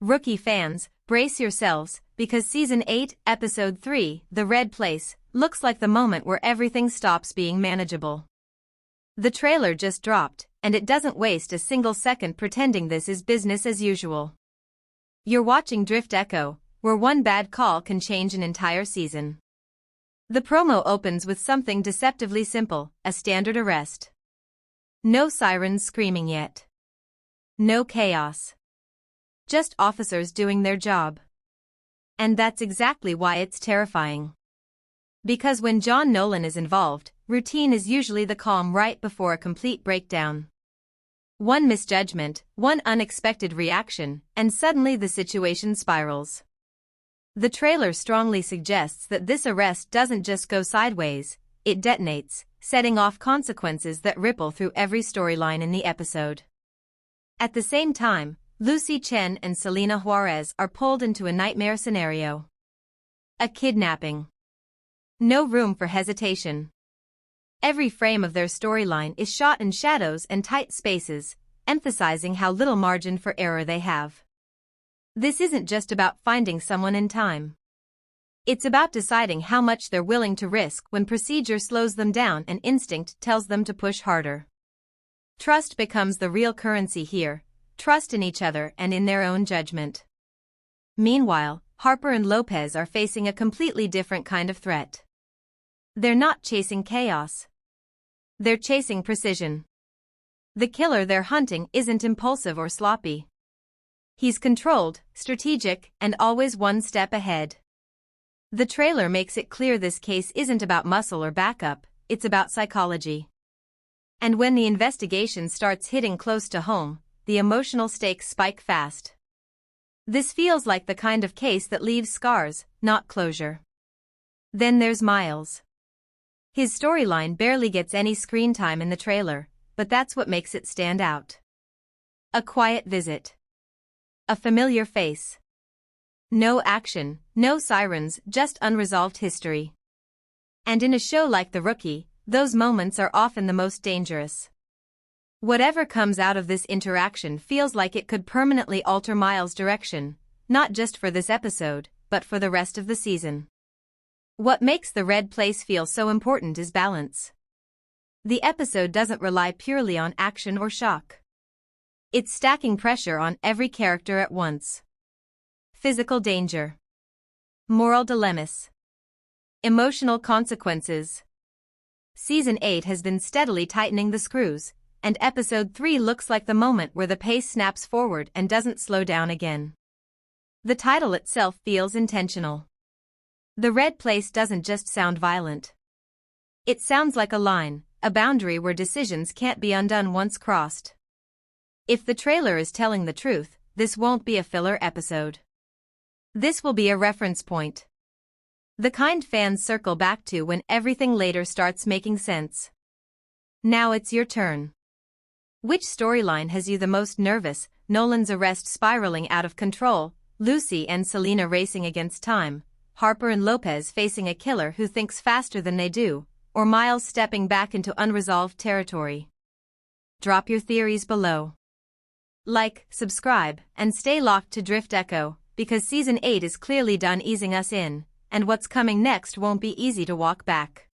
Rookie fans, brace yourselves, because Season 8, Episode 3, The Red Place, looks like the moment where everything stops being manageable. The trailer just dropped, and it doesn't waste a single second pretending this is business as usual. You're watching DriftEcho, where one bad call can change an entire season. The promo opens with something deceptively simple, a standard arrest. No sirens screaming yet. No chaos. Just officers doing their job. And that's exactly why it's terrifying. Because when John Nolan is involved, routine is usually the calm right before a complete breakdown. One misjudgment, one unexpected reaction, and suddenly the situation spirals. The trailer strongly suggests that this arrest doesn't just go sideways, it detonates, setting off consequences that ripple through every storyline in the episode. At the same time, Lucy Chen and Selena Juarez are pulled into a nightmare scenario. A kidnapping. No room for hesitation. Every frame of their storyline is shot in shadows and tight spaces, emphasizing how little margin for error they have. This isn't just about finding someone in time. It's about deciding how much they're willing to risk when procedure slows them down and instinct tells them to push harder. Trust becomes the real currency here, trust in each other and in their own judgment. Meanwhile, Harper and Lopez are facing a completely different kind of threat. They're not chasing chaos. They're chasing precision. The killer they're hunting isn't impulsive or sloppy. He's controlled, strategic, and always one step ahead. The trailer makes it clear this case isn't about muscle or backup, it's about psychology. And when the investigation starts hitting close to home, the emotional stakes spike fast. This feels like the kind of case that leaves scars, not closure. Then there's Miles. His storyline barely gets any screen time in the trailer, but that's what makes it stand out. A quiet visit. A familiar face. No action, no sirens, just unresolved history. And in a show like The Rookie, those moments are often the most dangerous. Whatever comes out of this interaction feels like it could permanently alter Miles' direction, not just for this episode, but for the rest of the season. What makes The Red Place feel so important is balance. The episode doesn't rely purely on action or shock. It's stacking pressure on every character at once. Physical danger. Moral dilemmas. Emotional consequences. Season 8 has been steadily tightening the screws, and Episode 3 looks like the moment where the pace snaps forward and doesn't slow down again. The title itself feels intentional. The Red Place doesn't just sound violent. It sounds like a line, a boundary where decisions can't be undone once crossed. If the trailer is telling the truth, this won't be a filler episode. This will be a reference point. The kind fans circle back to when everything later starts making sense. Now it's your turn. Which storyline has you the most nervous? Nolan's arrest spiraling out of control, Lucy and Selena racing against time, Harper and Lopez facing a killer who thinks faster than they do, or Miles stepping back into unresolved territory? Drop your theories below. Like, subscribe, and stay locked to DriftEcho, because Season 8 is clearly done easing us in, and what's coming next won't be easy to walk back.